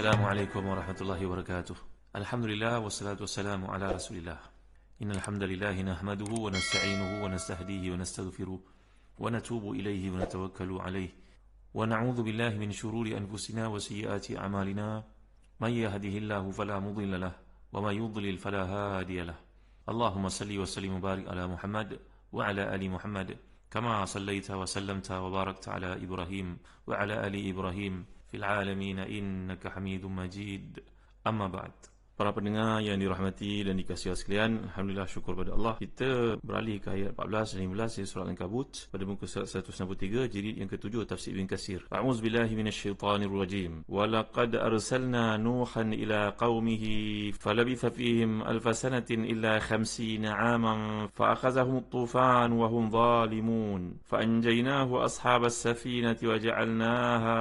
Assalamualaikum warahmatullahi wabarakatuh. Alhamdulillah wassalatu wassalamu ala Rasulillah. Innal hamdalillah nahmaduhu wa nasta'inuhu wa nastahdihi wa nastaghfiruh wa natubu ilayhi wa natawakkalu alayhi wa na'udzu billahi min shururi anfusina wa sayyiati a'malina. May yahdihillahu fala mudilla lahu wa may yudlil fala hadiya lahu. Allahumma salli wa sallim wa barik ala Muhammad wa ala ali Muhammad kama sallaita wa sallamta wa barakta ala Ibrahim wa ala ali Ibrahim fil alamin innaka Hamidum Majid. Amma ba'd. Para pendengar yang dirahmati dan dikasihi sekalian, alhamdulillah, syukur pada Allah. Kita beralih ke ayat 14 dan 15 dari surah Al-Ankabut pada muka surat 163 jilid yang ke-7 tafsir Ibn Katsir. A'udzubillahi minasyaitonir rajim. Wa laqad arsalna Nuhan ila qaumihi falabitha fihim alf sanatin illa 50 'aman fa akhadhahum at-tufan wa hum zalimun fa anjaynahu ashabas safinati wa ja'alnaha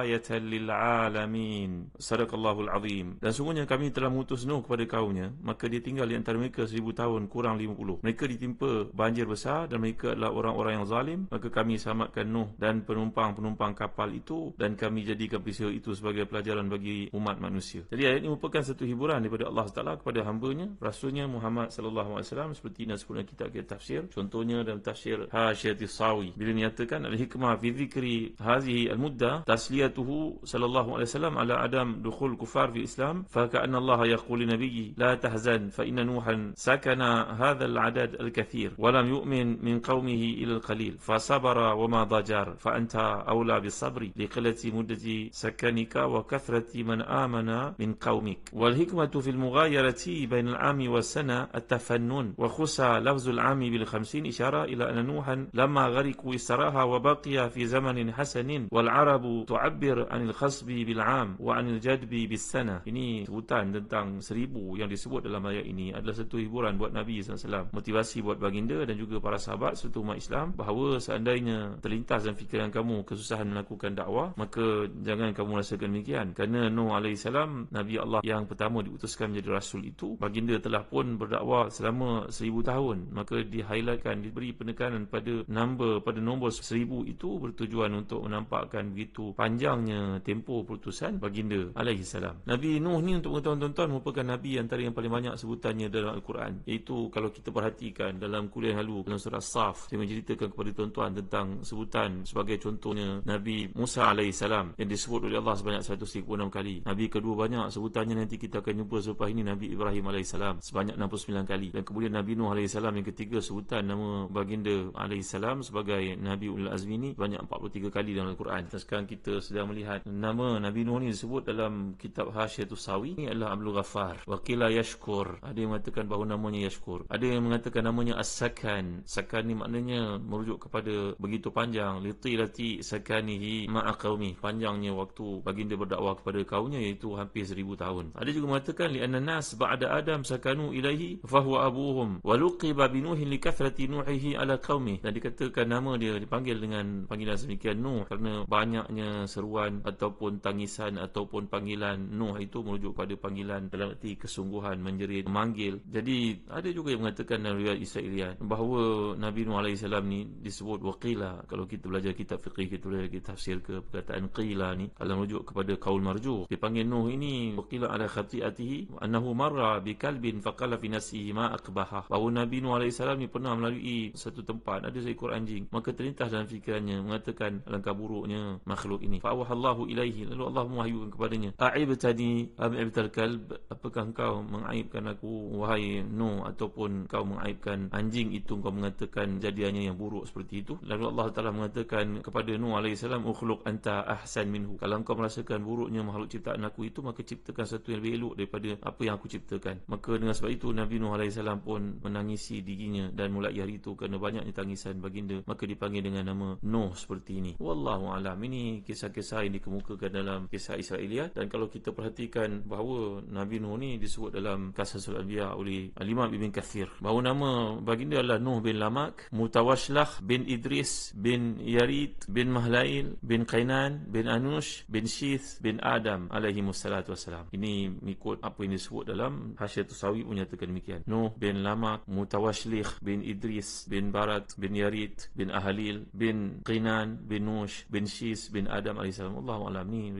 ayatan lil 'alamin. Sadaqallahul azim. Dan sungguhnya kami telah mengutus Nuh kepada kaumnya, maka dia tinggal di antara mereka 1000 tahun kurang 50. Mereka ditimpa banjir besar dan mereka adalah orang-orang yang zalim, maka kami selamatkan Nuh dan penumpang-penumpang kapal itu, dan kami jadikan peristiwa itu sebagai pelajaran bagi umat manusia. Jadi ayat ini merupakan satu hiburan daripada Allah Taala kepada hamba-Nya, Rasulnya Muhammad sallallahu alaihi wasallam, seperti nasibnya kitab-kitab tafsir. Contohnya dalam tafsir Hasyiatis Sawi, bila menyatakan al-hikmah fi dzikri hadhihi al-muddah tasliyatuhu sallallahu alaihi wasallam ala adam dukhul kufar fi Islam, fa ka'anna Allah يقول لنبيه لا تحزن فإن نوحا سكن هذا العدد الكثير ولم يؤمن من قومه إلى القليل فصبر وما ضجر فأنت أولى بالصبر لقلة مدة سكنك وكثرة من آمن من قومك. والحكمة في المغايرة بين العام والسنة التفنن، وخص لفظ العام بالخمسين إشارة إلى أن نوحا لما غرقوا استراها وبقي في زمن حسن، والعرب تعبر عن الخصب بالعام وعن الجدب بالسنة. Ini sebutan tentang 1000 yang disebut dalam ayat ini adalah satu hiburan buat Nabi SAW, motivasi buat baginda dan juga para sahabat serta umat Islam, bahawa seandainya terlintas dalam fikiran kamu kesusahan melakukan dakwah, maka jangan kamu rasakan demikian, kerana Nuh AS, Nabi Allah yang pertama diutuskan menjadi Rasul itu, baginda telah pun berdakwah selama 1000 tahun. Maka di-highlightkan, diberi penekanan pada nombor 1000 itu bertujuan untuk menampakkan begitu panjangnya tempoh perutusan baginda AS. Nabi Nuh ni, untuk mengetahui tuan-tuan, merupakan Nabi antara yang paling banyak sebutannya dalam Al-Quran. Iaitu kalau kita perhatikan dalam kuliah lalu dalam surah Saf, saya menceritakan kepada tuan-tuan tentang sebutan sebagai contohnya Nabi Musa AS yang disebut oleh Allah sebanyak 136 kali. Nabi kedua banyak sebutannya, nanti kita akan jumpa selepas ini, Nabi Ibrahim AS sebanyak 69 kali. Dan kemudian Nabi Nuh AS yang ketiga, sebutan nama baginda AS sebagai Nabi Ulul Azmi ini banyak 43 kali dalam Al-Quran. Dan sekarang kita sedang melihat nama Nabi Nuh ni disebut dalam kitab Hasyiatus Sawi, ini adalah Abdul Ghaffar. Waqila Yashkur, ada yang mengatakan bahawa namanya Yashkur, ada yang mengatakan namanya As-Sakan. Sakan ni maknanya merujuk kepada begitu panjang, litilati sakanihi ma'a qaumi, panjangnya waktu baginda berdakwah kepada kaumnya, iaitu hampir 1000 tahun. Ada juga mengatakan li'anna nas ba'da Adam sakanu ilaihi fahuwa abuhum wa luqiba binuhin likathrati nuhihi ala qaumi. Dan dikatakan nama dia dipanggil dengan panggilan sedemikian Nuh kerana banyaknya seruan ataupun tangisan ataupun panggilan Nuh itu merujuk pada panggilan dalam arti kesungguhan, menjerit, memanggil. Jadi ada juga yang mengatakan dalam riwayat Israelian bahawa Nabi Nuh AS ni disebut waqila. Kalau kita belajar kitab fiqh, kita belajar kitab tafsir, ke perkataan qila ni kalau merujuk kepada qaul marjuh, dipanggil Nuh ini waqila ala khati'atihi annahu marra bi kalbin faqala fi nafsihi ma aqbaha, bahawa Nabi Nuh AS ni pernah melalui satu tempat, ada seekor anjing, maka terlintas dalam fikirannya mengatakan alangkah buruknya makhluk ini. Fa awahallahu ilaihi, lalu Allah mewahyukan kepadanya, a'ibtani am ibtal kalb, apakah engkau mengaibkan aku wahai Nuh, ataupun kau mengaibkan anjing itu, kau mengatakan jadiannya yang buruk seperti itu. Lalu Allah Ta'ala mengatakan kepada Nuh AS, ukhluq anta ahsan minhu, kalau engkau merasakan buruknya makhluk ciptaan aku itu, maka ciptakan satu yang lebih elok daripada apa yang aku ciptakan. Maka dengan sebab itu Nabi Nuh AS pun menangisi dirinya, dan mulai hari itu kerana banyaknya tangisan baginda, maka dipanggil dengan nama Nuh seperti ini. Wallahu a'lam. Ini kisah-kisah yang dikemukakan dalam kisah Israeliat. Dan kalau kita perhatikan bahawa Nabi Nuh ni disebut dalam Qasasul Anbiya oleh Al-Imam Ibn Kathir bahawa nama baginda adalah Nuh bin Lamak, Mutawashlah bin Idris bin Yarid bin Mahlail bin Qainan bin Anush bin Syith bin Adam alaihi wassalatu wassalam. Ini mengikut apa yang disebut dalam Hasyiatus Sawi menyatakan demikian. Nuh bin Lamak, Mutawashlih bin Idris bin Barat bin Yarid bin Ahalil bin Qainan bin Nush bin Syith bin Adam alaihi salam. Allahu a'lam. Ni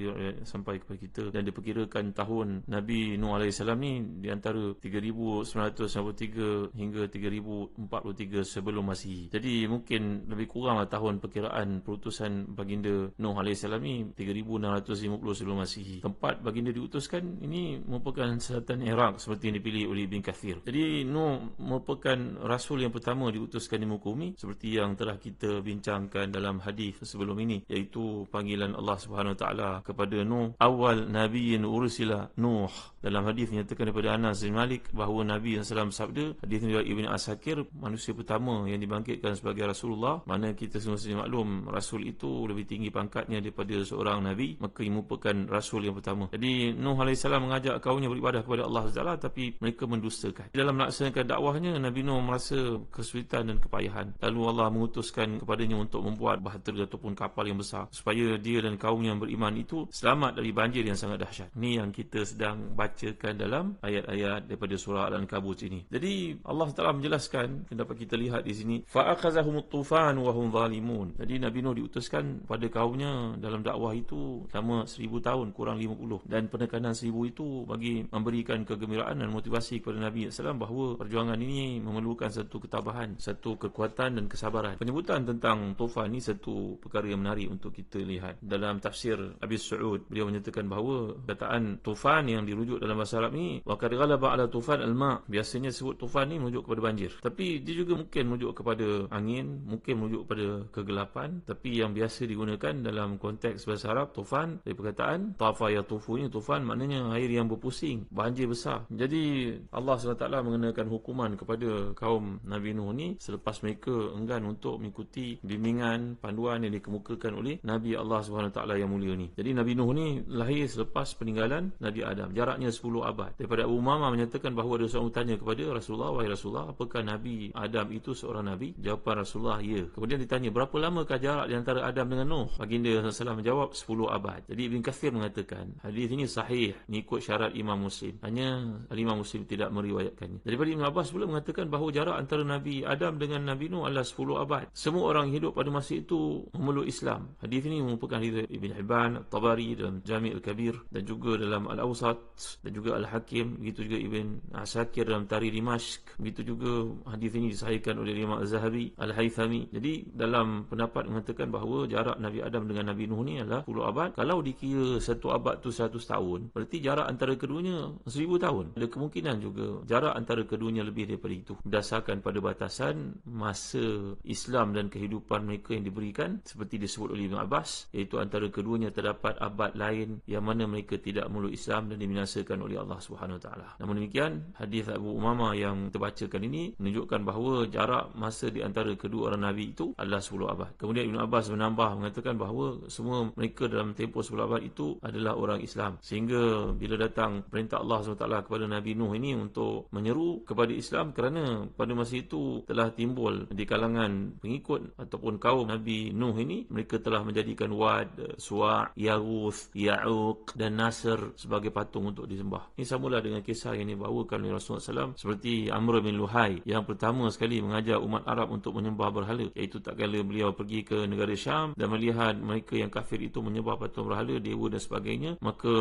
sampai kepada kita dan diperkirakan tahun Nabi Nuh AS ni di antara 3993 hingga 3043 sebelum Masihi. Jadi mungkin lebih kuranglah tahun perkiraan perutusan baginda Nuh AS ni 3650 sebelum Masihi. Tempat baginda diutuskan ini merupakan selatan Iraq seperti yang dipilih oleh Ibn Kathir. Jadi Nuh merupakan rasul yang pertama diutuskan di muka bumi seperti yang telah kita bincangkan dalam hadis sebelum ini, iaitu panggilan Allah Subhanahu Wa Taala kepada Nuh, awal nabiyyin ursila Nuh. Dalam hadis nyatakan daripada Anas bin Malik bahawa Nabi SAW sabda, hadis ini dari Ibn Asakir, manusia pertama yang dibangkitkan sebagai Rasulullah, mana kita semestinya maklum rasul itu lebih tinggi pangkatnya daripada seorang Nabi, maka ia merupakan rasul yang pertama. Jadi Nuh AS mengajak kaumnya beribadah kepada Allah Taala, tapi mereka mendustakan. Dalam melaksanakan dakwahnya, Nabi Nuh merasa kesulitan dan kepayahan. Lalu Allah mengutuskan kepadanya untuk membuat bahtera ataupun kapal yang besar supaya dia dan kaumnya yang beriman itu selamat dari banjir yang sangat dahsyat. Ini yang kita sedang bacakan dalam ayat-ayat daripada surah Al-Ankabut ini. Jadi Allah Taala menjelaskan, dapat kita lihat di sini, fa'akhazahumut tufan wa hum zalimun. Jadi Nabi Nuh diutuskan pada kaumnya dalam dakwah itu selama 1000 tahun kurang 50, dan penekanan 1000 itu bagi memberikan kegembiraan dan motivasi kepada Nabi SAW bahawa perjuangan ini memerlukan satu ketabahan, satu kekuatan dan kesabaran. Penyebutan tentang tufan ini satu perkara yang menarik untuk kita lihat. Dalam tafsir Abi Su'ud, beliau menyatakan bahawa kataan tufan yang dirujuk dalam bahasa Arab ni, wa qad ghalaba ala tufan al-ma, biasanya sebut tufan ni merujuk kepada banjir, tapi dia juga mungkin merujuk kepada angin, mungkin merujuk kepada kegelapan, tapi yang biasa digunakan dalam konteks bahasa Arab tufan dari perkataan tafa yatufu, ini tufan maknanya air yang berpusing, banjir besar. Jadi Allah SWT mengenakan hukuman kepada kaum Nabi Nuh ni selepas mereka enggan untuk mengikuti bimbingan, panduan yang dikemukakan oleh Nabi Allah SWT yang mulia ni. Jadi Nabi Nuh ni lahir selepas peninggalan Nabi Adam, jaraknya 10 abad. Daripada Abu Umamah menyatakan bahawa ada seorang bertanya kepada Rasulullah, wahai Rasulullah, apakah Nabi Adam itu seorang Nabi? Jawapan Rasulullah, ya. Kemudian ditanya, berapa lamakah jarak di antara Adam dengan Nuh? Baginda SAW menjawab 10 abad. Jadi Ibn Kathir mengatakan hadis ini sahih, mengikut syarat Imam Muslim, hanya Imam Muslim tidak meriwayatkannya. Daripada Ibn Abbas pula mengatakan bahawa jarak antara Nabi Adam dengan Nabi Nuh adalah 10 abad. Semua orang hidup pada masa itu memeluk Islam. Hadis ini merupakan hadis Ibn Hibban, Tabari dalam Jami' Al-Kabir, dan juga dalam Al-Awsat, dan juga Al-Hakim, begitu juga Ibn Asakir dalam Tarikh Dimashq, begitu juga hadis ini disahihkan oleh Imam Az-Zahabi, Al-Haythami. Jadi dalam pendapat mengatakan bahawa jarak Nabi Adam dengan Nabi Nuh ni adalah 10 abad. Kalau dikira satu abad tu 100 tahun, berarti jarak antara keduanya 1000 tahun. Ada kemungkinan juga jarak antara keduanya lebih daripada itu, berdasarkan pada batasan masa Islam dan kehidupan mereka yang diberikan, seperti disebut oleh Ibn Abbas, iaitu antara keduanya terdapat abad lain yang mana mereka tidak meluk Islam dan dibinasakan oleh Allah Subhanahu Wa Taala. Namun demikian, hadis Abu Umamah yang terbacakan ini menunjukkan bahawa jarak masa di antara kedua orang Nabi itu adalah 10 abad. Kemudian Ibn Abbas menambah mengatakan bahawa semua mereka dalam tempoh 10 abad itu adalah orang Islam, sehingga bila datang perintah Allah SWT kepada Nabi Nuh ini untuk menyeru kepada Islam, kerana pada masa itu telah timbul di kalangan pengikut ataupun kaum Nabi Nuh ini, mereka telah menjadikan Wad, Suwa', Yaghuth, Ya'uq dan Nasr sebagai patung untuk disembah. Ini samalah dengan kisah yang dibawakan oleh Rasulullah SAW, seperti Amr bin Luhai yang pertama sekali mengajak umat Arab untuk menyembah berhala, iaitu tak kala beliau pergi ke negara Syam dan melihat mereka yang kafir itu menyembah patung berhala, dewa dan sebagainya, maka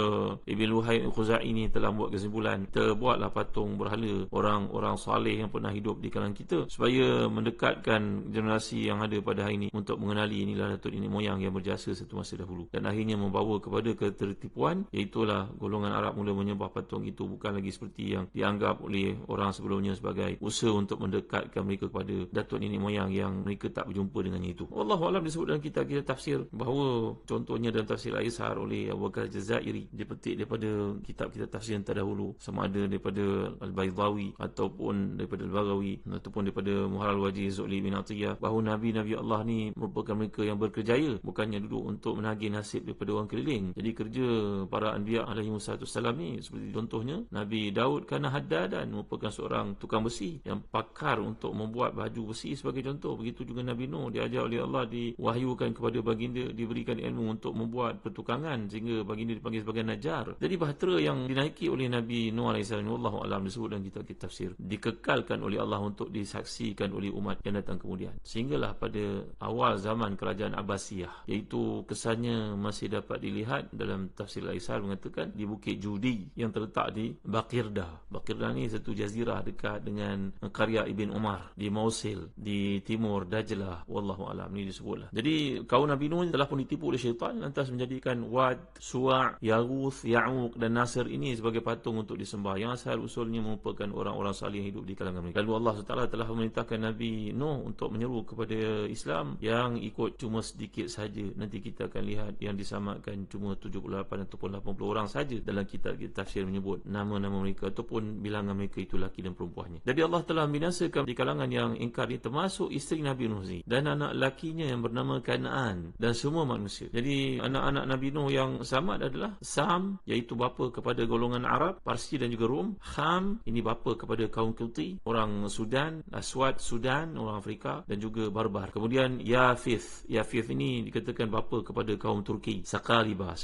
Ibn Luhai Khuzai ini telah buat kesimpulan, kita buatlah patung berhala orang-orang saleh yang pernah hidup di kalangan kita, supaya mendekatkan generasi yang ada pada hari ini untuk mengenali inilah datuk nenek moyang yang berjasa satu masa dahulu, dan akhirnya membawa kepada ketertipuan, iaitulah golongan Arab mula menyembah patung itu bukan lagi seperti yang dianggap oleh orang sebelumnya sebagai usaha untuk mendekatkan mereka kepada datuk nenek moyang yang mereka tak berjumpa dengannya itu. Wallahualam, disebut dalam kitab-kitab tafsir bahawa contohnya dalam tafsir Al-Izhar oleh Abu Bakar Jazairi, dia petik daripada kitab-kitab tafsir yang terdahulu, sama ada daripada Al-Baydawi ataupun daripada Al-Baghawi ataupun daripada Muharrar Al-Wajiz oleh Ibn Atiyah, bahawa Nabi-Nabi Allah ni merupakan mereka yang berkerjaya, bukannya duduk untuk menagih nasib daripada orang keliling. Jadi kerja para Anbiya alaihi wassalam ni, seperti contohnya Nabi Daud kana haddadan, merupakan seorang tukang besi yang pakar untuk membuat baju besi sebagai contoh. Begitu juga Nabi Nuh, diajar oleh Allah, diwahyukan kepada baginda, diberikan ilmu untuk membuat pertukangan sehingga baginda dipanggil sebagai Najjar. Jadi bahtera yang dinaiki oleh Nabi Nuh AS, wallahu a'lam, disebut dalam kitab tafsir, dikekalkan oleh Allah untuk disaksikan oleh umat yang datang kemudian. Sehinggalah pada awal zaman kerajaan Abbasiyah, iaitu kesannya masih dapat dilihat dalam tafsir Al-Aisar, mengatakan di Bukit Judi yang terletak di Baqirdah. Baqirdah ni satu jazirah dekat dengan karya Ibn Umar di Mosul di timur Dajlah, wallahu a'lam, ni disebutlah. Jadi kaum Nabi Nuh telah pun ditipu oleh syaitan, lantas menjadikan Wad, Suwa', Yaguth, Ya'uq dan Nasr ini sebagai patung untuk disembah, yang asal usulnya merupakan orang-orang salih yang hidup di kalangan mereka. Lalu Allah SWT telah memerintahkan Nabi Nuh untuk menyeru kepada Islam, yang ikut cuma sedikit saja. Nanti kita akan lihat yang disamakan cuma 78 ataupun 80 orang saja dalam kitab tafsir menyebut nama-nama mereka ataupun bilangan mereka itu laki dan perempuannya. Jadi Allah telah membinasakan di kalangan yang ingkar ini, termasuk isteri Nabi Nuh dan anak lakinya yang bernama Kan'an dan semua manusia. Jadi anak-anak Nabi Nuh yang selamat adalah Sam, iaitu bapa kepada golongan Arab, Parsi dan juga Rom. Ham, ini bapa kepada kaum Qibti, orang Sudan. Aswad, Sudan, orang Afrika, dan juga Barbar. Kemudian Yafith ini dikatakan bapa kepada kaum Turki. Sakalibah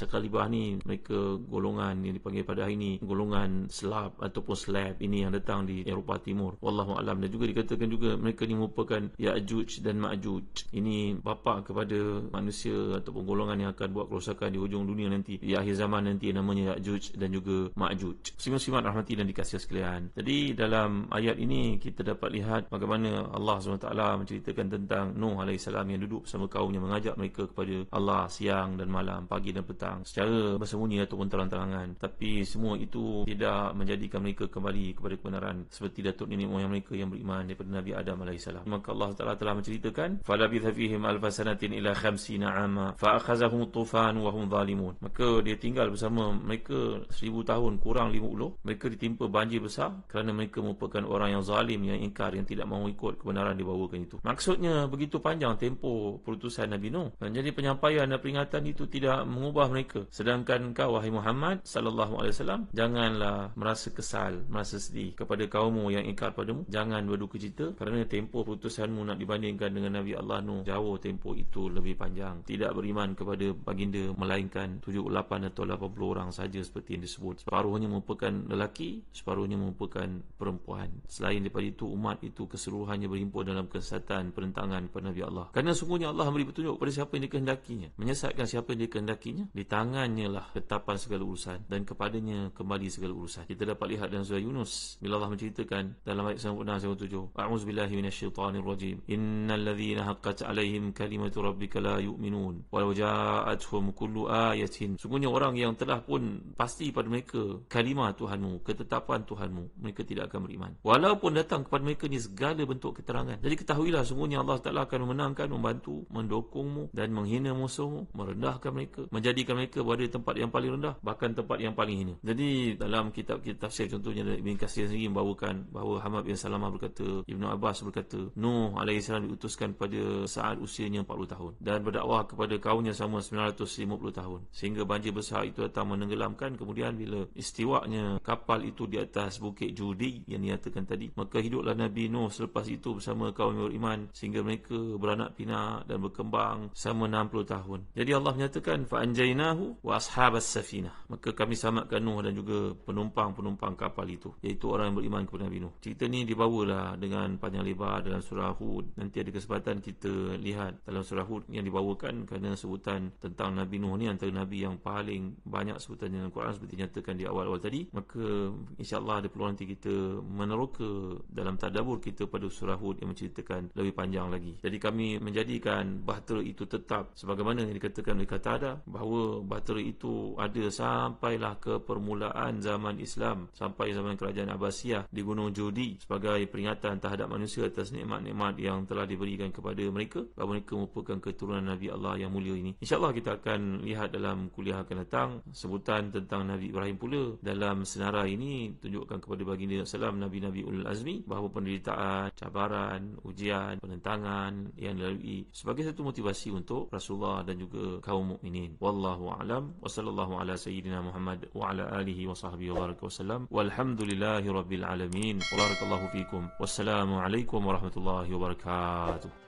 ni mereka golongan yang dipanggil pada hari ini golongan Slav ataupun Slav, ini yang datang di Eropah Timur, wallahu alam. Dan juga dikatakan juga mereka ni merupakan Ya'juj dan Ma'juj, ini bapa kepada manusia ataupun golongan yang akan buat kerosakan di hujung dunia nanti, di akhir zaman nanti, namanya Ya'juj dan juga Ma'juj. Muslimat rahmati dan dikasihi sekalian. Jadi dalam ayat ini kita dapat lihat bagaimana Allah SWT menceritakan tentang Nuh AS yang duduk bersama kaumnya, mengajak mereka kepada Allah siang dan malam, pagi dan petang, secara bersembunyi ataupun terang-terangan. Tapi semua itu tidak menjadikan mereka kembali kepada kebenaran, seperti datuk nenek moyang mereka yang beriman daripada Nabi Adam AS. Maka Allah Taala telah menceritakan, falabitha fihim alfasanatin ila 50 ama fa'akhazahum tufan wa hum zalimun. Maka dia tinggal bersama mereka 1000 tahun kurang 50. Mereka ditimpa banjir besar kerana mereka merupakan orang yang zalim, yang ingkar, yang tidak mahu ikut kebenaran dibawakan itu. Maksudnya begitu panjang tempoh perutusan Nabi Nuh, dan jadi penyampaian dan peringatan itu tidak mengubah mereka. Sedangkan kau wahai Muhammad sallallahu alaihi wasallam, janganlah merasa kesal, merasa sedih kepada kaummu yang ingkar padamu. Jangan berduka cita kerana tempoh perutusanmu nak dibandingkan dengan Nabi Allah Nuh, jauh tempoh itu lebih panjang. Tidak beriman kepada baginda melainkan 78 atau 80 orang saja seperti yang disebut. Separuhnya merupakan lelaki, separuhnya merupakan perempuan. Selain daripada itu, umat itu keseluruhannya berhimpun dalam kesesatan penentangan kepada Nabi Allah. Kerana sungguhnya Allah memberi petunjuk kepada siapa yang dikehendakinya, menyesatkan siapa yang dikehendakinya. Di tangannya lah ketapan segala urusan dan kepadanya kembali segala urusan. Kita dapat lihat dalam surah Yunus bila Allah menceritakan dalam ayat 97, a'udzubillahi minasyaitonirrajim, innal ladzina haqqat 'alaihim kalimatu rabbika la yu'minun walau ja'atuhum kullu ayatin. Sungguhnya orang yang telah pun pasti pada mereka kalimah Tuhanmu, ketetapan Tuhanmu, mereka tidak akan beriman walaupun datang kepada mereka ni segala bentuk keterangan. Jadi ketahuilah sungguhnya Allah Ta'ala akan memenangkan, membantu, mendukungmu dan menghina musuhmu, merendahkan mereka, menjadikan mereka berada di tempat yang paling rendah, bahkan tempat yang paling hina. Jadi dalam kitab-kitab tafsir, contohnya Ibn Katsir sendiri membawakan bahawa Hamad bin Salamah berkata, Ibnu Abbas berkata, Nuh AS diutuskan pada saat usianya 40 tahun dan berdakwah kepada kaumnya sama 950 tahun, sehingga banjir besar itu datang menenggelamkan. Kemudian bila istiwanya kapal itu di atas Bukit Judi yang dinyatakan tadi, maka hiduplah Nabi Nuh selepas itu bersama kaum yang beriman sehingga mereka beranak pinak dan berkembang selama 60 tahun. Jadi Allah menyatakan fa'anjainahu wa ashabas safinah, maka kami selamatkan Nuh dan juga penumpang-penumpang kapal itu, iaitu orang yang beriman kepada Nabi Nuh. Cerita ni dibawalah dengan panjang lebar dalam surah Hud. Nanti ada kesempatan kita lihat dalam surah Hud yang dibawakan, kerana sebutan tentang Nabi Nuh ni antara Nabi yang paling banyak sebutannya dalam Quran seperti nyatakan di awal-awal tadi. Maka insyaAllah ada peluang nanti kita meneroka dalam tadabbur kita pada surah Hud yang menceritakan lebih panjang lagi. Jadi kami menjadikan bahtera itu tetap sebagaimana yang dikatakan oleh Qatadah, bahawa bahtera itu ada sampailah ke permulaan zaman Islam, sampai zaman kerajaan Abbasiyah di Gunung Judi, sebagai peringatan terhadap manusia atas nikmat-nikmat yang telah diberikan kepada mereka, bahawa mereka merupakan keturunan Nabi Allah yang mulia ini. InsyaAllah kita akan lihat dalam kuliah akan datang sebutan tentang Nabi Ibrahim pula. Dalam senarai ini tunjukkan kepada baginda Salam, Nabi-Nabi Ulul Azmi, bahawa penderitaan, cabaran, ujian, penentangan yang dilalui sebagai satu motivasi untuk Rasulullah dan juga kaum mukminin. Wallahu a'lam wa sallallahu ala sayyidina Muhammad wa ala alihi wa sahbihi wa baraka wasallam. Walhamdulillahi rabbil alamin. Wa barakallahu fikum. Wassalamu alaikum warahmatullahi wabarakatuh.